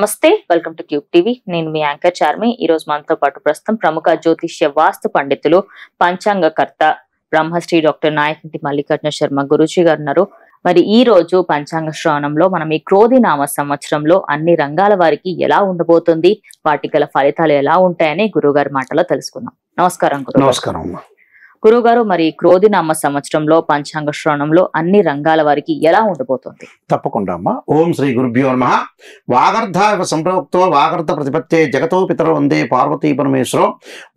నమస్తే, welcome to cube TV. నేను మీ anchor Charmi. ఈ రోజు మనతో పాటు ప్రస్తుతం ప్రముఖ జ్యోతిష్య వాస్తు పండితులు, పంచాంగకర్త, బ్రహ్మశ్రీ డాక్టర్ నాయకంటి మల్లికార్జున శర్మ గురూజీ గారు ఉన్నారు. మరి ఈ రోజు పంచాంగ శ్రవణంలో మనం ఈ క్రోధినామ సంవత్సరంలో అన్ని రంగాల వారికి ఎలా ఉండబోతుంది, వాటి గల ఫలితాలు ఎలా ఉంటాయని గురుగారి మాటలో తెలుసుకుందాం. నమస్కారం గురుగారు. నమస్కారం. గురుగారు, మరి క్రోధినామ సంవత్సరంలో పంచాంగ శ్రవణంలో అన్ని రంగాల వారికి ఎలా ఉండబోతుంది? తప్పకుండా అమ్మా. ఓం శ్రీ గురుభ్యో నమః. వాగర్ధాయ సంప్రోక్తో వాగర్ధ ప్రతిపత్తే జగతో పితరో వందే పార్వతీ పరమేశ్వరో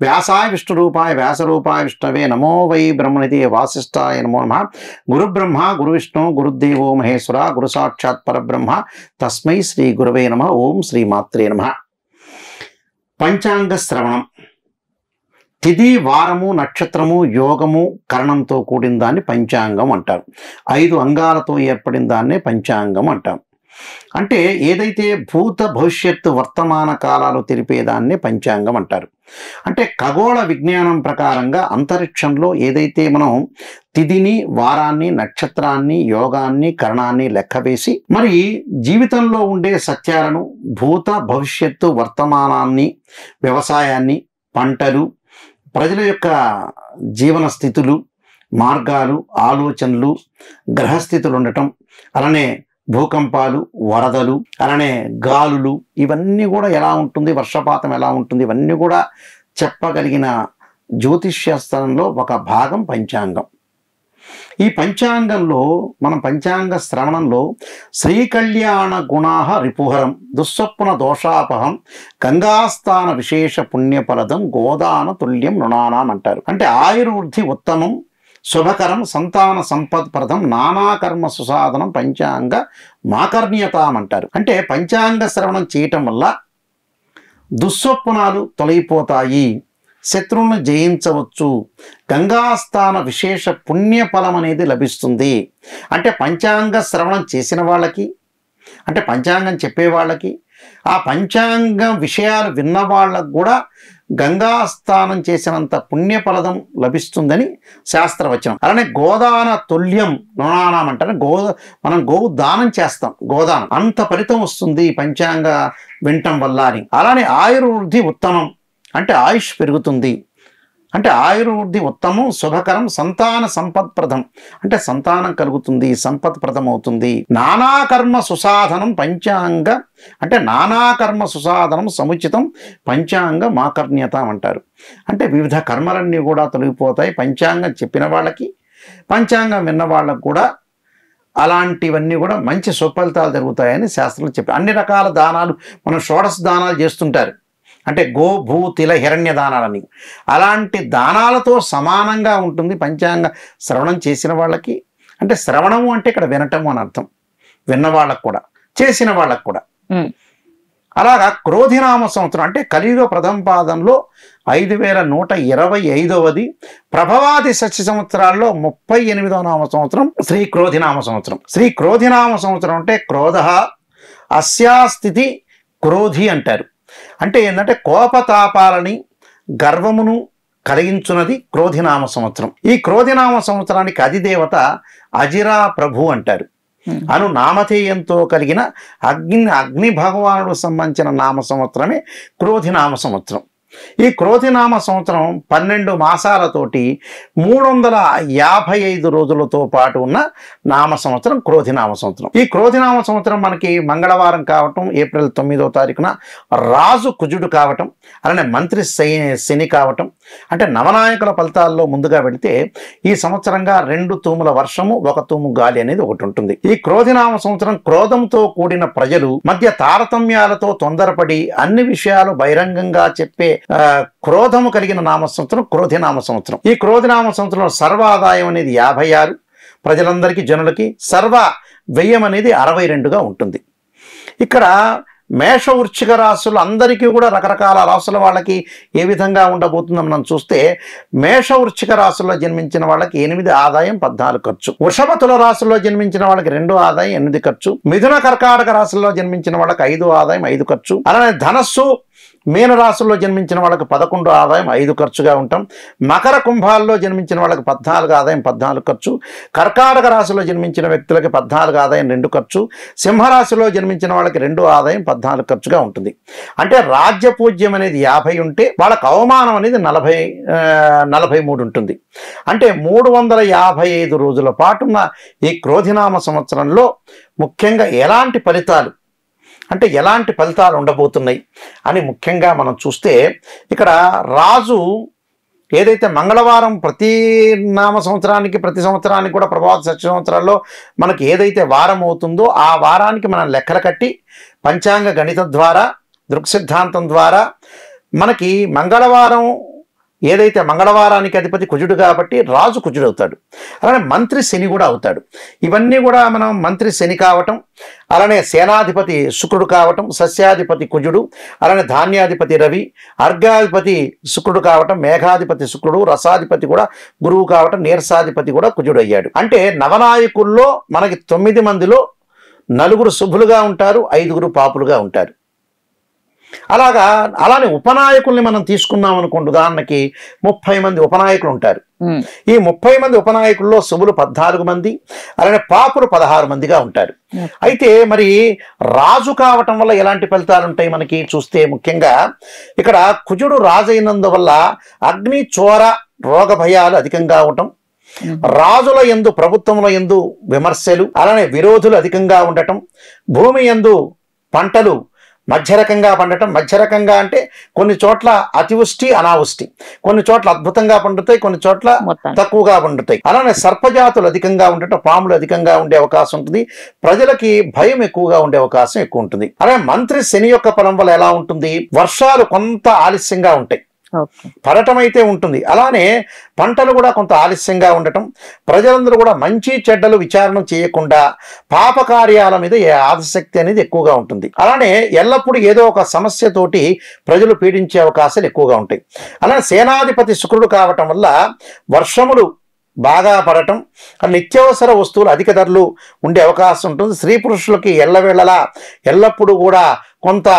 వ్యాసాయ విష్ణురూపాయ వ్యాసరూపాయ విష్ణవే నమో వై బ్రహ్మనిధి వాసిష్ఠాయ నమో నమః. గురు బ్రహ్మ గురు విష్ణు గురుదేవో మహేశ్వర గురు సాక్షాత్ పరబ్రహ్మ తస్మై శ్రీ గురవే నమః. ఓం శ్రీ మాత్రే నమః. పంచాంగ శ్రవణం తిథి, వారము, నక్షత్రము, యోగము, కరణంతో కూడిన దాన్ని పంచాంగం అంటారు. 5 అంగాలతో ఏర్పడిన దాన్నే పంచాంగం అంటాం. అంటే ఏదైతే భూత భవిష్యత్తు వర్తమాన కాలాలు తెలిపేదాన్నే పంచాంగం అంటారు. అంటే ఖగోళ విజ్ఞానం ప్రకారంగా అంతరిక్షంలో ఏదైతే మనం తిథిని, వారాన్ని, నక్షత్రాన్ని, యోగాన్ని, కరణాన్ని లెక్క వేసి మరి జీవితంలో ఉండే సత్యాలను, భూత భవిష్యత్తు వర్తమానాన్ని, వ్యవసాయాన్ని, పంటలు, ప్రజల యొక్క జీవన స్థితులు, మార్గాలు, ఆలోచనలు, గ్రహస్థితులు ఉండటం, అలానే భూకంపాలు, వరదలు, అలానే గాలులు, ఇవన్నీ కూడా ఎలా ఉంటుంది, వర్షపాతం ఎలా ఉంటుంది, ఇవన్నీ కూడా చెప్పగలిగిన జ్యోతిష్శాస్త్రంలో ఒక భాగం పంచాంగం. ఈ పంచాంగంలో మనం పంచాంగ శ్రవణంలో శ్రీకళ్యాణ గుణాహ రిపుహరం దుస్వప్న దోషాపహం గంగాస్థాన విశేష పుణ్యఫలదం గోదాన తుల్యం నృణానాం అంటారు. అంటే ఆయుర్వృద్ధి ఉత్తమం, శుభకరం, సంతాన సంపత్ప్రదం, నానాకర్మ సుసాధనం, పంచాంగ మాకర్ణ్యతాం అంటారు. అంటే పంచాంగ శ్రవణం చేయటం వల్ల దుస్వప్నాలు తొలగిపోతాయి, శత్రువులను జయించవచ్చు, గంగాస్థాన విశేష పుణ్యఫలం అనేది లభిస్తుంది. అంటే పంచాంగ శ్రవణం చేసిన వాళ్ళకి, అంటే పంచాంగం చెప్పే వాళ్ళకి, ఆ పంచాంగం విషయాలు విన్న వాళ్ళకు కూడా గంగాస్థానం చేసినంత పుణ్యఫలదం లభిస్తుందని శాస్త్రవచనం. అలానే గోదాన తుల్యం నృణానాం అంటారు. మనం గోవు దానం చేస్తాం, గోదానం, అంత ఫలితం వస్తుంది పంచాంగ వినటం వల్ల అని. అలానే ఆయుర్వృద్ధి ఉత్తమం, అంటే ఆయుష్ పెరుగుతుంది. అంటే ఆయుర్వృద్ధి ఉత్తమం, శుభకరం, సంతాన సంపత్ప్రదం, అంటే సంతానం కలుగుతుంది, సంపత్ప్రదం అవుతుంది. నానాకర్మ సుసాధనం పంచాంగ, అంటే నానాకర్మ సుసాధనం సముచితం పంచాంగ మాకర్ణ్యతం అంటారు. అంటే వివిధ కర్మలన్నీ కూడా తొలగిపోతాయి పంచాంగం చెప్పిన వాళ్ళకి, పంచాంగం విన్న వాళ్ళకు కూడా అలాంటివన్నీ కూడా మంచి సుఫలితాలు జరుగుతాయని శాస్త్రంలో చెప్పారు. అన్ని రకాల దానాలు, మనం షోడశ దానాలు చేస్తుంటారు, అంటే గో భూ తిల హిరణ్య దానాలని, అలాంటి దానాలతో సమానంగా ఉంటుంది పంచాంగ శ్రవణం చేసిన వాళ్ళకి. అంటే శ్రవణము అంటే ఇక్కడ వినటము అని అర్థం, విన్న వాళ్ళకు కూడా, చేసిన వాళ్ళకు కూడా. అలాగా క్రోధినామ సంవత్సరం అంటే కలియుగ ప్రథమ పాదంలో 5125వ ప్రభవాది సత్య సంవత్సరాల్లో 38వ నామ సంవత్సరం శ్రీ క్రోధినామ సంవత్సరం. శ్రీ క్రోధినామ సంవత్సరం అంటే క్రోధ అస్యాస్థితి క్రోధి అంటారు. అంటే ఏంటంటే కోపతాపాలని, గర్వమును కలిగించున్నది క్రోధినామ సంవత్సరం. ఈ క్రోధినామ సంవత్సరానికి అధిదేవత అజిరా ప్రభు అంటారు. అను నామధేయంతో కలిగిన అగ్ని భగవానుడు సంబంధించిన నామ సంవత్సరమే క్రోధినామ సంవత్సరం. ఈ క్రోధినామ సంవత్సరం 12 మాసాలతోటి 355 రోజులతో పాటు ఉన్న నామ సంవత్సరం క్రోధినామ సంవత్సరం. ఈ క్రోధినామ సంవత్సరం మనకి మంగళవారం కావటం, ఏప్రిల్ 9వ తారీఖున రాజు కుజుడు కావటం, అలానే మంత్రి శని కావటం. అంటే నవనాయకుల ఫలితాల్లో ముందుగా వెళితే ఈ సంవత్సరంగా 2 తూముల వర్షము, 1 తూము గాలి అనేది ఒకటి ఉంటుంది. ఈ క్రోధినామ సంవత్సరం క్రోధంతో కూడిన ప్రజలు మధ్య తారతమ్యాలతో తొందరపడి అన్ని విషయాలు బహిరంగంగా చెప్పే క్రోధము కలిగిన నామ సంవత్సరం క్రోధినామ సంవత్సరం. ఈ క్రోధినామ సంవత్సరంలో సర్వ ఆదాయం అనేది 56, ప్రజలందరికీ జనులకి సర్వ వ్యయం అనేది 62గా ఉంటుంది. ఇక్కడ మేష వృశ్చిక రాశులు అందరికీ కూడా రకరకాల రాశుల వాళ్ళకి ఏ విధంగా ఉండబోతుందో మనం చూస్తే, మేష వృశ్చిక రాశుల్లో జన్మించిన వాళ్ళకి 8 ఆదాయం 14 ఖర్చు, వృషభ తుల రాశుల్లో జన్మించిన వాళ్ళకి 2 ఆదాయం 8 ఖర్చు, మిథున కర్కాటక రాశుల్లో జన్మించిన వాళ్ళకి 5 ఆదాయం 5 ఖర్చు, అలానే ధనస్సు మీనరాశుల్లో జన్మించిన వాళ్ళకి 11 ఆదాయం 5 ఖర్చుగా ఉంటాం. మకర కుంభాల్లో జన్మించిన వాళ్ళకి 14 ఆదాయం 14 ఖర్చు. కర్కాటక రాశిలో జన్మించిన వ్యక్తులకి 14 ఆదాయం 2 ఖర్చు. సింహరాశిలో జన్మించిన వాళ్ళకి 2 ఆదాయం 14 ఖర్చుగా ఉంటుంది. అంటే రాజ్యపూజ్యం అనేది 50 ఉంటే వాళ్ళకి అవమానం అనేది 43 ఉంటుంది. అంటే 355 రోజుల పాటున్న ఈ క్రోధినామ సంవత్సరంలో ముఖ్యంగా ఎలాంటి ఫలితాలు ఉండబోతున్నాయి అని ముఖ్యంగా మనం చూస్తే, ఇక్కడ రాజు ఏదైతే మంగళవారం ప్రతి సంవత్సరానికి కూడా ప్రభాత సత్య సంవత్సరాల్లో మనకి ఏదైతే వారం అవుతుందో ఆ వారానికి మనం లెక్కలు కట్టి పంచాంగ గణితం ద్వారా దృక్సిద్ధాంతం ద్వారా మనకి మంగళవారానికి అధిపతి కుజుడు కాబట్టి రాజు కుజుడు అవుతాడు. అలానే మంత్రి శని కూడా అవుతాడు. ఇవన్నీ కూడా మనం మంత్రి శని కావటం, అలానే సేనాధిపతి శుక్రుడు కావటం, సస్యాధిపతి కుజుడు, అలానే ధాన్యాధిపతి రవి, అర్ఘాధిపతి శుక్రుడు కావటం, మేఘాధిపతి శుక్రుడు, రసాధిపతి కూడా గురువు కావటం, నీరసాధిపతి కూడా కుజుడు అయ్యాడు. అంటే నవనాయకుల్లో మనకి 9 మందిలో 4 శుభులుగా ఉంటారు, 5 పాపులుగా ఉంటారు. అలానే ఉపనాయకుల్ని మనం తీసుకున్నాం అనుకోండి, ఉదాహరణకి 30 మంది ఉపనాయకులు ఉంటారు. ఈ 30 మంది ఉపనాయకుల్లో శుభులు 14 మంది, అలానే పాపులు 16 మందిగా ఉంటారు. అయితే మరి రాజు కావటం వల్ల ఎలాంటి ఫలితాలు ఉంటాయి మనకి చూస్తే, ముఖ్యంగా ఇక్కడ కుజుడు రాజు అయినందువల్ల అగ్ని చోర రోగ భయాలు అధికంగా ఉండటం, రాజుల యందు ప్రభుత్వముల యందు విమర్శలు, అలానే విరోధులు అధికంగా ఉండటం, భూమి యందు పంటలు మధ్యరకంగా పండటం. మధ్యరకంగా అంటే కొన్ని చోట్ల అతివృష్టి అనావృష్టి, కొన్ని చోట్ల అద్భుతంగా పండుతాయి, కొన్ని చోట్ల తక్కువగా పండుతాయి. అలానే సర్పజాతులు అధికంగా ఉండటం, పాములు అధికంగా ఉండే అవకాశం ఉంటుంది. ప్రజలకి భయం ఎక్కువగా ఉండే అవకాశం ఎక్కువ ఉంటుంది. అలానే మంత్రి శని యొక్క ఫలం వల్ల ఎలా ఉంటుంది, వర్షాలు కొంత ఆలస్యంగా ఉంటాయి, పడటం అయితే ఉంటుంది. అలానే పంటలు కూడా కొంత ఆలస్యంగా ఉండటం, ప్రజలందరూ కూడా మంచి చెడ్డలు విచారణ చేయకుండా పాపకార్యాల మీద ఆసక్తి అనేది ఎక్కువగా ఉంటుంది. అలానే ఎల్లప్పుడూ ఏదో ఒక సమస్యతోటి ప్రజలు పీడించే అవకాశాలు ఎక్కువగా ఉంటాయి. అలానే సేనాధిపతి శుక్రుడు కావటం వల్ల వర్షములు బాగా పడటం, నిత్యావసర వస్తువులు అధిక ధరలు ఉండే అవకాశం ఉంటుంది. స్త్రీ పురుషులకి ఎల్లవేళలా ఎల్లప్పుడూ కూడా కొంత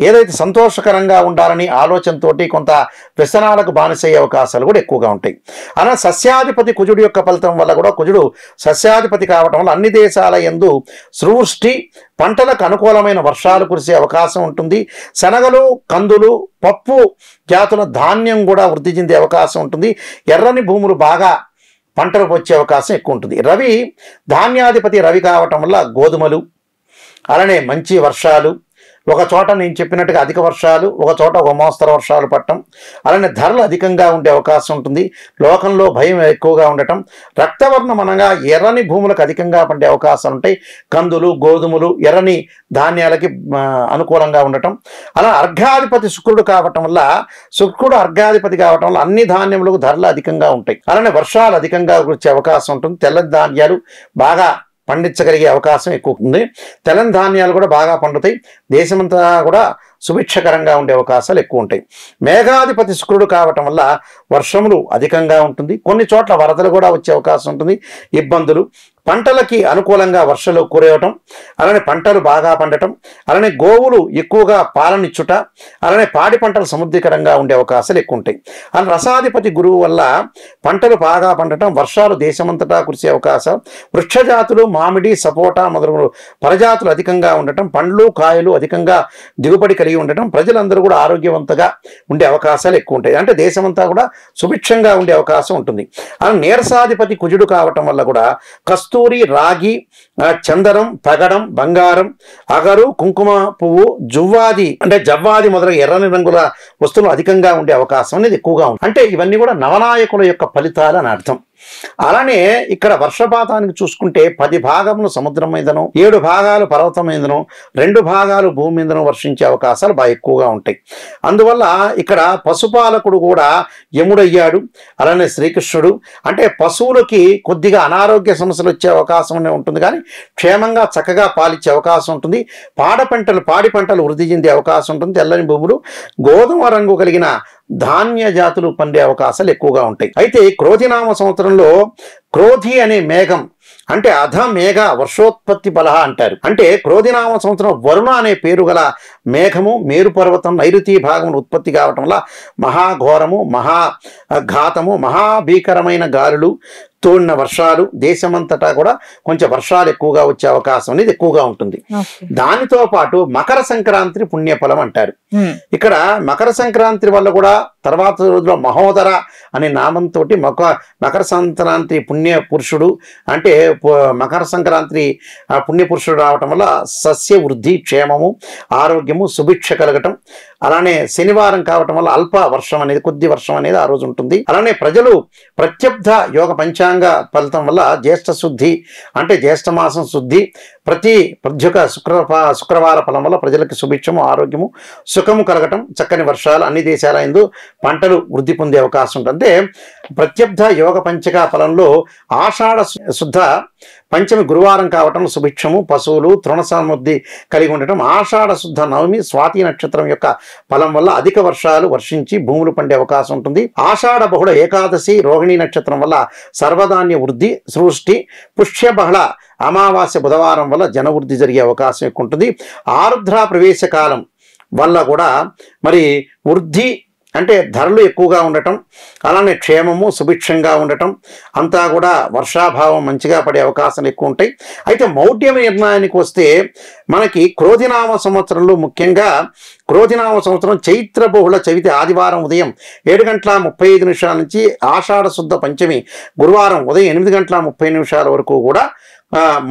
ఏదైతే సంతోషకరంగా ఉండాలని ఆలోచనతోటి కొంత వ్యసనాలకు బానిసయ్యే అవకాశాలు కూడా ఎక్కువగా ఉంటాయి. అలా సస్యాధిపతి కుజుడు యొక్క ఫలితం వల్ల కూడా కుజుడు సస్యాధిపతి కావటం వల్ల అన్ని దేశాల యందు సృష్టి పంటలకు అనుకూలమైన వర్షాలు కురిసే అవకాశం ఉంటుంది. శనగలు, కందులు, పప్పు జాతుల ధాన్యం కూడా వృద్ధి చెందే అవకాశం ఉంటుంది. ఎర్రని భూములు బాగా పంటలు వచ్చే అవకాశం ఎక్కువ ఉంటుంది. రవి ధాన్యాధిపతి రవి కావటం వల్ల గోధుమలు, అలానే మంచి వర్షాలు, ఒక చోట నేను చెప్పినట్టుగా అధిక వర్షాలు, ఒక చోట ఒక మోస్తరు వర్షాలు పడటం, అలానే ధరలు అధికంగా ఉండే అవకాశం ఉంటుంది. లోకంలో భయం ఎక్కువగా ఉండటం, రక్తవర్ణం అనగా ఎర్రని భూములకు అధికంగా పండే అవకాశాలు ఉంటాయి. కందులు, గోధుమలు, ఎర్రని ధాన్యాలకి అనుకూలంగా ఉండటం. అలా అర్ఘాధిపతి శుక్రుడు కావటం వల్ల అర్ఘాధిపతి కావటం వల్ల అన్ని ధాన్యములకు ధరలు అధికంగా ఉంటాయి. అలానే వర్షాలు అధికంగా వచ్చే అవకాశం ఉంటుంది. తెల్ల ధాన్యాలు బాగా పండించగలిగే అవకాశం ఎక్కువ ఉంది. తెల్లని ధాన్యాలు కూడా బాగా పండుతాయి. దేశమంతా కూడా సుభిక్షకరంగా ఉండే అవకాశాలు ఎక్కువ ఉంటాయి. మేఘాధిపతి శుక్రుడు కావటం వల్ల వర్షములు అధికంగా ఉంటుంది. కొన్ని చోట్ల వరదలు కూడా వచ్చే అవకాశం ఉంటుంది. ఇబ్బందులు, పంటలకి అనుకూలంగా వర్షాలు కురవటం, అలానే పంటలు బాగా పండటం, అలానే గోవులు ఎక్కువగా పాలనిచ్చుట, అలానే పాడి పంటలు సమృద్ధికరంగా ఉండే అవకాశాలు ఎక్కువ ఉంటాయి. అలానే రసాధిపతి గురువు వల్ల పంటలు బాగా పండటం, వర్షాలు దేశమంతటా కురిసే అవకాశం, వృక్షజాతులు మామిడి, సపోటా మొదలగు పరజాతులు అధికంగా ఉండటం, పండ్లు కాయలు అధికంగా దిగుబడి కలిగి ఉండటం, ప్రజలందరూ కూడా ఆరోగ్యవంతంగా ఉండే అవకాశాలు ఎక్కువ ఉంటాయి. అంటే దేశమంతా కూడా సుభిక్షంగా ఉండే అవకాశం ఉంటుంది. అలానే నీరసాధిపతి కుజుడు కావటం వల్ల కూడా కస్తూరి, రాగి, చందనం, పగడం, బంగారం, అగరు, కుంకుమ పువ్వు, జవ్వాది మొదలగు ఎర్రని రంగుల వస్తువులు అధికంగా ఉండే అవకాశం అనేది ఎక్కువగా ఉంది. అంటే ఇవన్నీ కూడా నవనాయకుల యొక్క ఫలితాలు అని అర్థం. అలానే ఇక్కడ వర్షపాతానికి చూసుకుంటే 10 భాగములు సముద్రం మీదను, 7 భాగాలు పర్వతం మీదను, 2 భాగాలు భూమి మీదను వర్షించే అవకాశాలు బాగా ఎక్కువగా ఉంటాయి. అందువల్ల ఇక్కడ పశుపాలకుడు కూడా యముడయ్యాడు, అలానే శ్రీకృష్ణుడు. అంటే పశువులకి కొద్దిగా అనారోగ్య సమస్యలు వచ్చే అవకాశం ఉంటుంది, కానీ క్షేమంగా చక్కగా పాలిచ్చే అవకాశం ఉంటుంది. పాడి పంటలు వృద్ధి చెందే అవకాశం ఉంటుంది. తెల్లని భూములు, గోధుమ రంగు కలిగిన ధాన్య జాతులు పండే అవకాశాలు ఎక్కువగా ఉంటాయి. అయితే క్రోధినామ సంవత్సరంలో క్రోధి అనే మేఘం అంటే అధ మేఘ వర్షోత్పత్తి బల అంటారు. అంటే క్రోధినామ సంవత్సరం వరుణ అనే పేరు గల మేఘము మేరు పర్వతం నైరుతి భాగం ఉత్పత్తి కావటం వల్ల మహాఘోరము మహాఘాతము మహాభీకరమైన గాలులు తోడిన వర్షాలు దేశమంతటా కూడా కొంచెం వర్షాలు ఎక్కువగా వచ్చే అవకాశం అనేది ఎక్కువగా ఉంటుంది. దానితో పాటు మకర సంక్రాంతి పుణ్యఫలం అంటారు. ఇక్కడ మకర సంక్రాంతి వల్ల కూడా తర్వాత రోజులో మహోదర అనే నామంతో మకర సంక్రాంతి పుణ్య పురుషుడు అంటే మకర సంక్రాంతి పుణ్య పురుషుడు రావటం వల్ల సస్య వృద్ధి క్షేమము ఆరోగ్యము సుభిక్ష కలగటం. అలానే శనివారం కావటం వల్ల అల్ప వర్షం అనేది కొద్ది వర్షం అనేది ఆ రోజు ఉంటుంది. అలానే ప్రజలు ప్రత్యబ్ధ యోగ పంచాంగ ఫలితం వల్ల జ్యేష్ఠ శుద్ధి అంటే జ్యేష్ఠ మాసం శుద్ధి ప్రతి శుక్రవార ఫలం వల్ల ప్రజలకు సుభిక్షము ఆరోగ్యము సుఖము కలగటం చక్కని వర్షాలు అన్ని దేశాల యందు పంటలు వృద్ధి పొందే అవకాశం ఉంటుంది. అంటే ప్రత్యబ్ధ యోగ పంచక ఫలంలో ఆషాఢ శుద్ధ పంచమి గురువారం కావటం సుభిక్షము పశువులు తృణ సమృద్ధి కలిగి ఉండటం. ఆషాఢ శుద్ధ నవమి స్వాతి నక్షత్రం యొక్క ఫలం వల్ల అధిక వర్షాలు వర్షించి భూములు పండే అవకాశం ఉంటుంది. ఆషాఢ బహుళ ఏకాదశి రోహిణి నక్షత్రం వల్ల సర్వధాన్య వృద్ధి సృష్టి పుష్య బహుళ అమావాస్య బుధవారం వల్ల జనవృద్ధి జరిగే అవకాశం ఎక్కువ ఉంటుంది. ఆరుద్ర ప్రవేశ కాలం వల్ల కూడా మరి వృద్ధి అంటే ధరలు ఎక్కువగా ఉండటం అలానే క్షేమము సుభిక్షంగా ఉండటం అంతా కూడా వర్షాభావం మంచిగా పడే అవకాశాలు ఎక్కువ ఉంటాయి. అయితే మౌఢ్యం నిర్ణయానికి వస్తే మనకి క్రోధినామ సంవత్సరంలో ముఖ్యంగా క్రోధినామ సంవత్సరం చైత్ర బహుళ చవితి ఆదివారం ఉదయం 7:35 నుంచి ఆషాఢ శుద్ధ పంచమి గురువారం ఉదయం 8:30 వరకు కూడా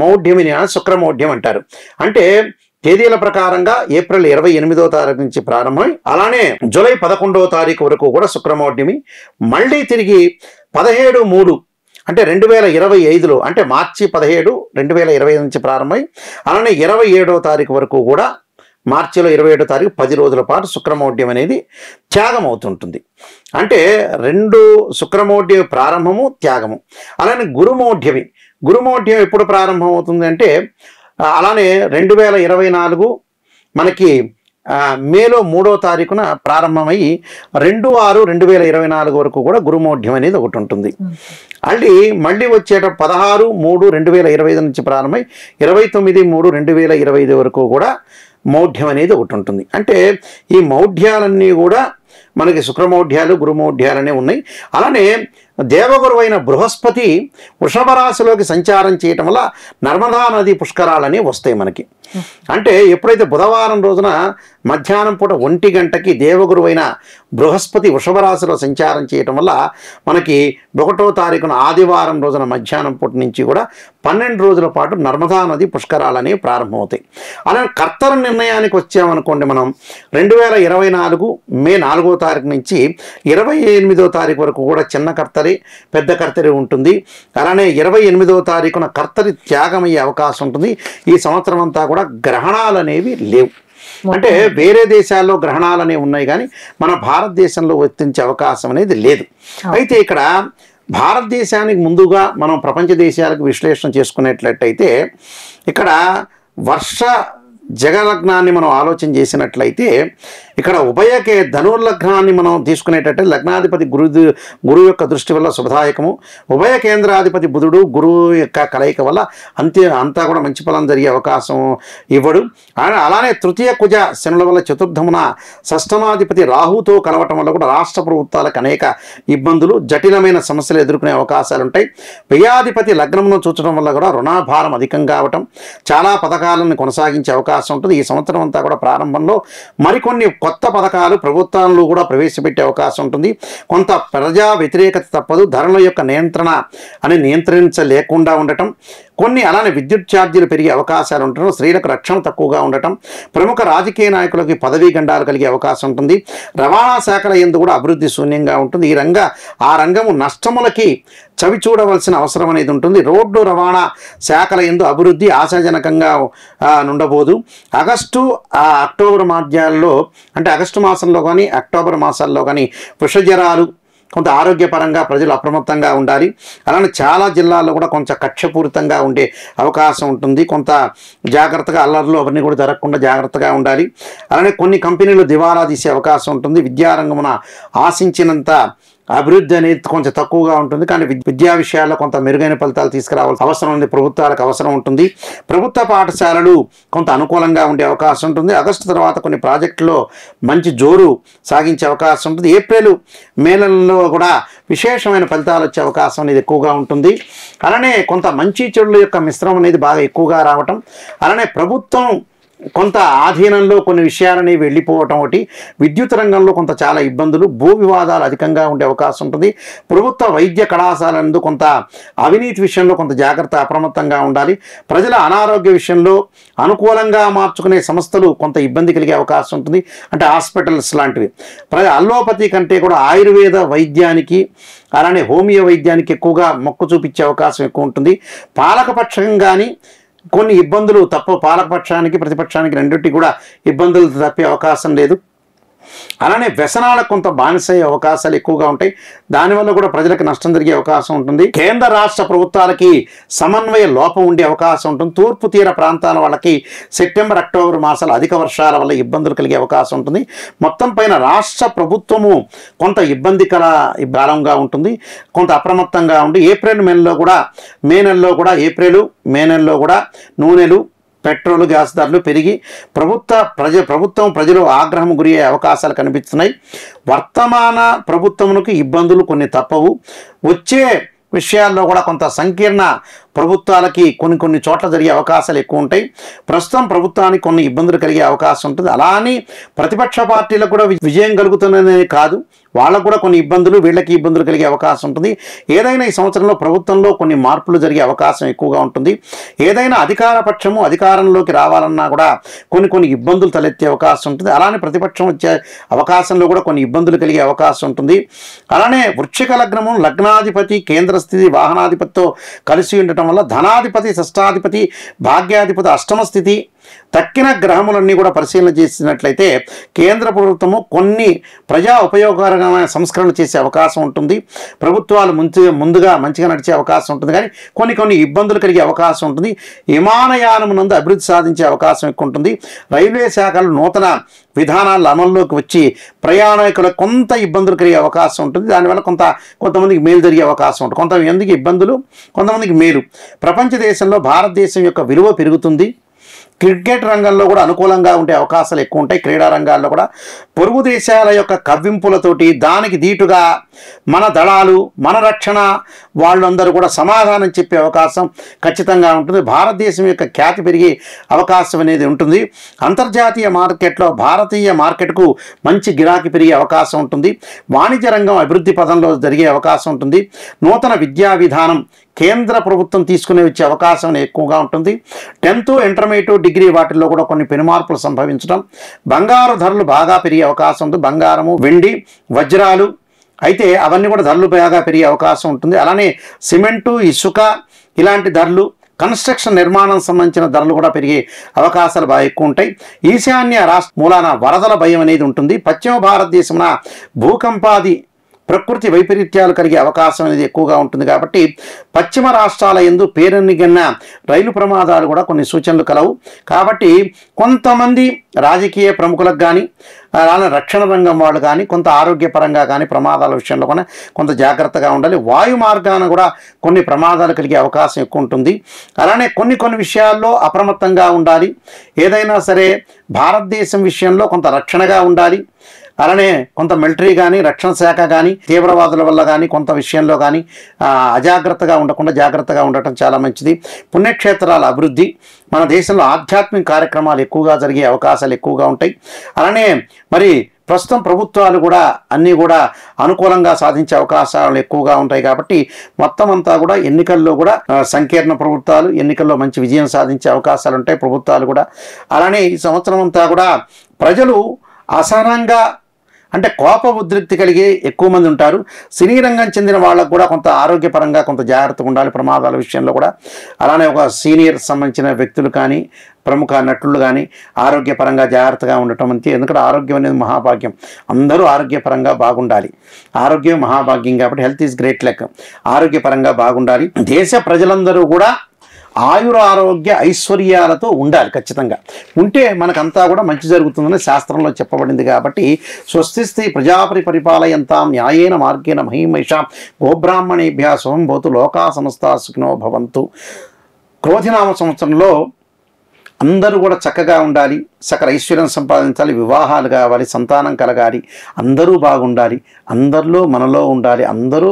మౌఢ్యమిని శుక్రమౌఢ్యం అంటారు. అంటే తేదీల ప్రకారంగా ఏప్రిల్ 28వ తారీఖు నుంచి ప్రారంభమై అలానే జూలై 11వ తారీఖు వరకు కూడా శుక్రమౌఢ్యమి మళ్ళీ తిరిగి 17/3 అంటే 2025లో అంటే మార్చి 17 2025 నుంచి ప్రారంభమై అలానే 27వ తారీఖు వరకు కూడా మార్చిలో 27వ తారీఖు 10 రోజుల పాటు శుక్రమౌఢ్యం అనేది త్యాగం అవుతుంటుంది. అంటే 2 శుక్రమౌఢ్యం ప్రారంభము త్యాగము. అలానే గురుమౌఢ్యం ఎప్పుడు ప్రారంభం అవుతుంది అంటే అలానే 2024 మనకి మేలో 3వ తారీఖున ప్రారంభమయ్యి 2/6/2024 వరకు కూడా గురుమౌఢ్యం అనేది ఒకటి ఉంటుంది. మళ్ళీ వచ్చేట 16/3/2025 నుంచి ప్రారంభమై 29/3/2025 వరకు కూడా మౌఢ్యం అనేది ఒకటి ఉంటుంది. అంటే ఈ మౌఢ్యాలన్నీ కూడా మనకి శుక్రమౌఢ్యాలు గురుమౌఢ్యాలనే ఉన్నాయి. అలానే దేవగురు అయిన బృహస్పతి వృషభ రాశిలోకి సంచారం చేయటం వల్ల నర్మదా నది పుష్కరాలని వస్తాయి మనకి. అంటే ఎప్పుడైతే బుధవారం రోజున మధ్యాహ్నం పూట 1 గంటకి దేవగురు అయిన బృహస్పతి వృషభ రాశిలో సంచారం చేయటం వల్ల మనకి 1వ తారీఖున ఆదివారం రోజున మధ్యాహ్నం పూట నుంచి కూడా 12 రోజుల పాటు నర్మదా నది పుష్కరాలని ప్రారంభమవుతాయి. అలానే కర్తర నిర్ణయానికి వచ్చామనుకోండి మనం 2024 మే 4వ తారీఖు నుంచి 28వ తారీఖు వరకు కూడా చిన్న కర్తరి పెద్ద కర్తరి ఉంటుంది. అలానే 28వ తారీఖున కర్తరి త్యాగమయ్యే అవకాశం ఉంటుంది. ఈ సంవత్సరం అంతా కూడా గ్రహణాలు అనేవి లేవు. అంటే వేరే దేశాల్లో గ్రహణాలు అనేవి ఉన్నాయి కానీ మన భారతదేశంలో వర్తించే అవకాశం అనేది లేదు. అయితే ఇక్కడ భారతదేశానికి ముందుగా మనం ప్రపంచ దేశాలకు విశ్లేషణ చేసుకునేట్లయితే ఇక్కడ వర్ష జగలగ్నాన్ని మనం ఆలోచన చేసినట్లయితే ఇక్కడ ఉభయకే ధనుర్లగ్నాన్ని మనం తీసుకునేటట్టే లగ్నాధిపతి గురువు యొక్క దృష్టి వల్ల శుభదాయకము. ఉభయ కేంద్రాధిపతి బుధుడు గురువు యొక్క కలయిక వల్ల అంతా కూడా మంచి ఫలం జరిగే అవకాశం ఇవ్వడు. అలానే తృతీయ కుజ శనుల వల్ల చతుర్థమున షష్టమాధిపతి రాహుతో కలవటం వల్ల కూడా రాష్ట్ర ప్రభుత్వాలకు అనేక ఇబ్బందులు జటిలమైన సమస్యలు ఎదుర్కొనే అవకాశాలు ఉంటాయి. వ్యయాధిపతి లగ్నమును చూచడం వల్ల కూడా రుణాభారం అధికం కావటం చాలా పథకాలను కొనసాగించే అవకాశం ఉంటుంది. ఈ సంవత్సరం అంతా కూడా ప్రారంభంలో మరికొన్ని కొత్త పథకాలు ప్రభుత్వాలు కూడా ప్రవేశపెట్టే అవకాశం ఉంటుంది. కొంత ప్రజా వ్యతిరేకత తప్పదు. ధరల యొక్క నియంత్రించలేకుండా ఉండటం కొన్ని అలానే విద్యుత్ ఛార్జీలు పెరిగే అవకాశాలు ఉండటం స్త్రీలకు రక్షణ తక్కువగా ఉండటం ప్రముఖ రాజకీయ నాయకులకి పదవీ గండాలు కలిగే అవకాశం ఉంటుంది. రవాణా శాఖల యందు కూడా అభివృద్ధి శూన్యంగా ఉంటుంది. ఆ రంగము నష్టములకి చవి చూడవలసిన అవసరం అనేది ఉంటుంది. రోడ్డు రవాణా శాఖల యందు అభివృద్ధి ఆశాజనకంగా ఉండబోదు. అక్టోబర్ మధ్యాల్లో అంటే ఆగస్టు మాసంలో కానీ అక్టోబర్ మాసాల్లో కానీ విషజ్వరాలు కొంత ఆరోగ్యపరంగా ప్రజలు అప్రమత్తంగా ఉండాలి. అలానే చాలా జిల్లాల్లో కూడా కొంచెం కక్షపూరితంగా ఉండే అవకాశం ఉంటుంది. కొంత జాగ్రత్తగా అల్లర్లు అవన్నీ కూడా జరగకుండా జాగ్రత్తగా ఉండాలి. అలానే కొన్ని కంపెనీలు దివాలా తీసే అవకాశం ఉంటుంది. విద్యారంగమున ఆశించినంత అభివృద్ధి అనేది కొంచెం తక్కువగా ఉంటుంది. కానీ విద్యా విషయాల్లో కొంత మెరుగైన ఫలితాలు తీసుకురావాల్సిన అవసరం ఉంది, ప్రభుత్వాలకు అవసరం ఉంటుంది. ప్రభుత్వ పాఠశాలలు కొంత అనుకూలంగా ఉండే అవకాశం ఉంటుంది. ఆగస్టు తర్వాత కొన్ని ప్రాజెక్టుల్లో మంచి జోరు సాగించే అవకాశం ఉంటుంది. ఏప్రిల్ మే నెలలో కూడా విశేషమైన ఫలితాలు వచ్చే అవకాశం అనేది ఎక్కువగా ఉంటుంది. అలానే కొంత మంచి చెడుల యొక్క మిశ్రమం అనేది బాగా ఎక్కువగా రావటం, అలానే ప్రభుత్వం కొంత ఆధీనంలో కొన్ని విషయాలని వెళ్ళిపోవటం, ఒకటి విద్యుత్ రంగంలో కొంత చాలా ఇబ్బందులు, భూ వివాదాలు అధికంగా ఉండే అవకాశం ఉంటుంది. ప్రభుత్వ వైద్య కళాశాలందు కొంత అవినీతి విషయంలో కొంత జాగ్రత్త, అప్రమత్తంగా ఉండాలి. ప్రజల అనారోగ్య విషయంలో అనుకూలంగా మార్చుకునే సంస్థలు కొంత ఇబ్బంది కలిగే అవకాశం ఉంటుంది, అంటే హాస్పిటల్స్ లాంటివి. అల్లోపతి కంటే కూడా ఆయుర్వేద వైద్యానికి అలానే హోమియో వైద్యానికి ఎక్కువగా మొక్కు చూపించే అవకాశం ఎక్కువ ఉంటుంది. పాలకపక్షం కానీ కొన్ని ఇబ్బందులు పాలకపక్షానికి ప్రతిపక్షానికి రెండింటికి కూడా ఇబ్బందులు తప్పే అవకాశం లేదు. అలానే వ్యసనాలకు కొంత బానిసయ్యే అవకాశాలు ఎక్కువగా ఉంటాయి. దానివల్ల కూడా ప్రజలకు నష్టం జరిగే అవకాశం ఉంటుంది. కేంద్ర రాష్ట్ర ప్రభుత్వాలకి సమన్వయ లోపం ఉండే అవకాశం ఉంటుంది. తూర్పు తీర ప్రాంతాల వాళ్ళకి సెప్టెంబర్ అక్టోబర్ మాసాలు అధిక వర్షాల వల్ల ఇబ్బందులు కలిగే అవకాశం ఉంటుంది. మొత్తం పైన రాష్ట్ర ప్రభుత్వము కొంత ఇబ్బందికర కాలంగా ఉంటుంది, కొంత అప్రమత్తంగా ఉండి ఏప్రిల్ మే నెలలో కూడా నూనెలు, పెట్రోల్, గ్యాస్ ధరలు పెరిగి ప్రభుత్వం ప్రజలు ఆగ్రహం గురి అయ్యే అవకాశాలు కనిపిస్తున్నాయి. వర్తమాన ప్రభుత్వమునకు ఇబ్బందులు కొన్ని తప్పవు. వచ్చే విషయాల్లో కూడా కొంత సంకీర్ణ ప్రభుత్వాలకి కొన్ని చోట్ల జరిగే అవకాశాలు ఎక్కువ ఉంటాయి. ప్రస్తుతం ప్రభుత్వానికి కొన్ని ఇబ్బందులు కలిగే అవకాశం ఉంటుంది. అలా అని ప్రతిపక్ష పార్టీలకు కూడా విజయం కలుగుతున్నది కాదు, వాళ్ళకు కూడా కొన్ని ఇబ్బందులు, వీళ్ళకి ఇబ్బందులు కలిగే అవకాశం ఉంటుంది. ఏదైనా ఈ సంవత్సరంలో ప్రభుత్వంలో కొన్ని మార్పులు జరిగే అవకాశం ఎక్కువగా ఉంటుంది. ఏదైనా అధికార పక్షము అధికారంలోకి రావాలన్నా కూడా కొన్ని ఇబ్బందులు తలెత్తే అవకాశం ఉంటుంది. అలానే ప్రతిపక్షం వచ్చే అవకాశంలో కూడా కొన్ని ఇబ్బందులు కలిగే అవకాశం ఉంటుంది. అలానే వృశ్చిక లగ్నము, లగ్నాధిపతి కేంద్ర స్థితి వాహనాధిపతితో కలిసి ఉండటం వల్ల ధనాధిపతి, షష్టాధిపతి, భాగ్యాధిపతి అష్టమ స్థితి తక్కిన గ్రహములన్నీ కూడా పరిశీలన చేసినట్లయితే కేంద్ర ప్రభుత్వము కొన్ని ప్రజా ఉపయోగకరమైన సంస్కరణ చేసే అవకాశం ఉంటుంది. ప్రభుత్వాలు ముందుగా మంచిగా నడిచే అవకాశం ఉంటుంది, కానీ కొన్ని ఇబ్బందులు కలిగే అవకాశం ఉంటుంది. విమానయానం నందు అభివృద్ధి సాధించే అవకాశం ఎక్కువ ఉంటుంది. రైల్వే శాఖలు నూతన విధానాలు అమల్లోకి వచ్చి ప్రయాణికులకు కొంత ఇబ్బందులు కలిగే అవకాశం ఉంటుంది. దానివల్ల కొంతమందికి మేలు జరిగే అవకాశం ఉంటుంది. కొంతమందికి ఇబ్బందులు, కొంతమందికి మేలు. ప్రపంచ దేశంలో భారతదేశం యొక్క విలువ పెరుగుతుంది. క్రికెట్ రంగంలో కూడా అనుకూలంగా ఉండే అవకాశాలు ఎక్కువ ఉంటాయి. క్రీడా రంగాల్లో కూడా పొరుగు దేశాల యొక్క కవ్వింపులతోటి దానికి దీటుగా మన దళాలు, మన రక్షణ వాళ్ళందరూ కూడా సమాధానం చెప్పే అవకాశం ఖచ్చితంగా ఉంటుంది. భారతదేశం యొక్క ఖ్యాతి పెరిగే అవకాశం అనేది ఉంటుంది. అంతర్జాతీయ మార్కెట్లో భారతీయ మార్కెట్కు మంచి గిరాకీ పెరిగే అవకాశం ఉంటుంది. వాణిజ్య రంగం అభివృద్ధి పదంలో జరిగే అవకాశం ఉంటుంది. నూతన విద్యా విధానం కేంద్ర ప్రభుత్వం తీసుకునే వచ్చే అవకాశం ఎక్కువగా ఉంటుంది. 10th, ఇంటర్మీడియట్, డిగ్రీ వాటిల్లో కూడా కొన్ని పెనుమార్పులు సంభవించడం. బంగారు ధరలు బాగా పెరిగే అవకాశం ఉంది. బంగారము, వెండి, వజ్రాలు అయితే అవన్నీ కూడా ధరలు బాగా పెరిగే అవకాశం ఉంటుంది. అలానే సిమెంటు, ఇసుక ఇలాంటి ధరలు, కన్స్ట్రక్షన్ నిర్మాణం సంబంధించిన ధరలు కూడా పెరిగే అవకాశాలు బాగా ఎక్కువ ఉంటాయి. ఈశాన్య రాష్ట్ర మూలాన వరదల భయం అనేది ఉంటుంది. పశ్చిమ భారతదేశంలో భూకంపాది ప్రకృతి వైపరీత్యాలు కలిగే అవకాశం అనేది ఎక్కువగా ఉంటుంది. కాబట్టి పశ్చిమ రాష్ట్రాల యందు పేరెన్నికన్న రైలు ప్రమాదాలు కూడా కొన్ని సూచనలు కలవు. కాబట్టి కొంతమంది రాజకీయ ప్రముఖులకు కానీ అలానే రక్షణ రంగం వాళ్ళు కానీ కొంత ఆరోగ్యపరంగా కానీ ప్రమాదాల విషయంలో కూడా కొంత జాగ్రత్తగా ఉండాలి. వాయు మార్గాన కూడా కొన్ని ప్రమాదాలు కలిగే అవకాశం ఎక్కువ ఉంటుంది. అలానే కొన్ని విషయాల్లో అప్రమత్తంగా ఉండాలి. ఏదైనా సరే భారతదేశం విషయంలో కొంత రక్షణగా ఉండాలి. అలానే కొంత మిలిటరీ కానీ రక్షణ శాఖ కానీ తీవ్రవాదుల వల్ల కానీ కొంత విషయంలో కానీ అజాగ్రత్తగా ఉండకుండా జాగ్రత్తగా ఉండటం చాలా మంచిది. పుణ్యక్షేత్రాల అభివృద్ధి, మన దేశంలో ఆధ్యాత్మిక కార్యక్రమాలు ఎక్కువగా జరిగే అవకాశాలు ఎక్కువగా ఉంటాయి. అలానే మరి ప్రస్తుతం ప్రభుత్వాలు కూడా అన్నీ కూడా అనుకూలంగా సాధించే అవకాశాలు ఎక్కువగా ఉంటాయి. కాబట్టి మొత్తం అంతా కూడా ఎన్నికల్లో కూడా సంకీర్ణ ప్రభుత్వాలు ఎన్నికల్లో మంచి విజయం సాధించే అవకాశాలు ఉంటాయి ప్రభుత్వాలు కూడా. అలానే ఈ సంవత్సరం అంతా కూడా ప్రజలు అసహనంగా అంటే కోప ఉద్రిక్తి కలిగి ఎక్కువ మంది ఉంటారు. సినీ రంగం చెందిన వాళ్ళకు కూడా కొంత ఆరోగ్యపరంగా కొంత జాగ్రత్తగా ఉండాలి ప్రమాదాల విషయంలో కూడా. అలానే ఒక సీనియర్ సంబంధించిన వ్యక్తులు కానీ ప్రముఖ నటులు కానీ ఆరోగ్యపరంగా జాగ్రత్తగా ఉండటం అంతే. ఎందుకంటే ఆరోగ్యం అనేది మహాభాగ్యం. అందరూ ఆరోగ్యపరంగా బాగుండాలి. ఆరోగ్యం మహాభాగ్యం కాబట్టి హెల్త్ ఈజ్ గ్రేట్ లెక్క. ఆరోగ్యపరంగా బాగుండాలి. దేశ ప్రజలందరూ కూడా ఆయురారోగ్య ఐశ్వర్యాలతో ఉండాలి. ఖచ్చితంగా ఉంటే మనకంతా కూడా మంచి జరుగుతుందని శాస్త్రంలో చెప్పబడింది. కాబట్టి స్వస్తిస్తి ప్రజాపరి పరిపాలయంతాం న్యాయేన మార్గేణ మహీమహిషాం గోబ్రాహ్మణేభ్యः శుభం భవతు లోకా సమస్తా సుఖినో భవంతు. క్రోధినామ సంవత్సరంలో అందరూ కూడా చక్కగా ఉండాలి, సకల ఐశ్వర్యం సంపాదించాలి, వివాహాలు కావాలి, సంతానం కలగాలి, అందరూ బాగుండాలి, అందరిలో మనలో ఉండాలి, అందరూ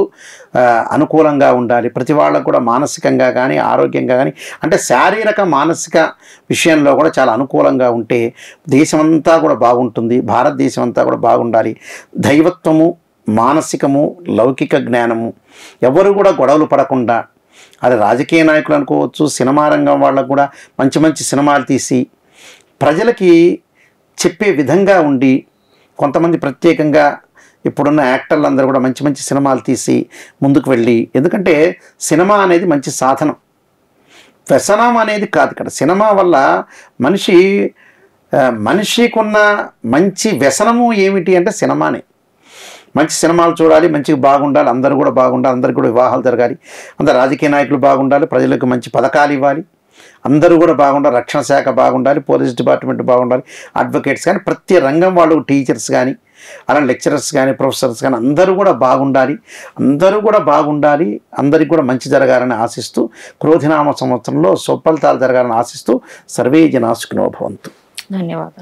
అనుకూలంగా ఉండాలి. ప్రతి వాళ్ళకు కూడా మానసికంగా కానీ ఆరోగ్యంగా కానీ అంటే శారీరక మానసిక విషయంలో కూడా చాలా అనుకూలంగా ఉంటే దేశమంతా కూడా బాగుంటుంది, భారతదేశం అంతా కూడా బాగుండాలి. దైవత్వము, మానసికము, లౌకిక జ్ఞానము, ఎవరు కూడా గొడవలు పడకుండా, అది రాజకీయ నాయకులు అనుకోవచ్చు, సినిమా రంగం వాళ్ళకు కూడా మంచి మంచి సినిమాలు తీసి ప్రజలకి చెప్పే విధంగా ఉండి, కొంతమంది ప్రత్యేకంగా ఇప్పుడున్న యాక్టర్లు అందరూ కూడా మంచి మంచి సినిమాలు తీసి ముందుకు వెళ్ళి, ఎందుకంటే సినిమా అనేది మంచి సాధనం, వ్యసనం అనేది కాదు. ఇక్కడ సినిమా వల్ల మనిషికున్న మంచి వ్యసనము ఏమిటి అంటే సినిమానే. మంచి సినిమాలు చూడాలి, మంచిగా బాగుండాలి, అందరూ కూడా బాగుండాలి, అందరికీ కూడా వివాహాలు జరగాలి, అందరు రాజకీయ నాయకులు బాగుండాలి, ప్రజలకు మంచి పథకాలు ఇవ్వాలి, అందరూ కూడా బాగుండాలి, రక్షణ శాఖ బాగుండాలి, పోలీస్ డిపార్ట్మెంట్ బాగుండాలి, అడ్వకేట్స్ కానీ ప్రతి రంగం వాళ్ళు, టీచర్స్ కానీ అలా లెక్చరర్స్ కానీ ప్రొఫెసర్స్ కానీ అందరూ కూడా బాగుండాలి, అందరూ కూడా బాగుండాలి, అందరికీ కూడా మంచి జరగాలని ఆశిస్తూ క్రోధినామ సంవత్సరంలో సుఫలితాలు జరగాలని ఆశిస్తూ సర్వే జనా సుఖినో భవంతు. ధన్యవాదాలు.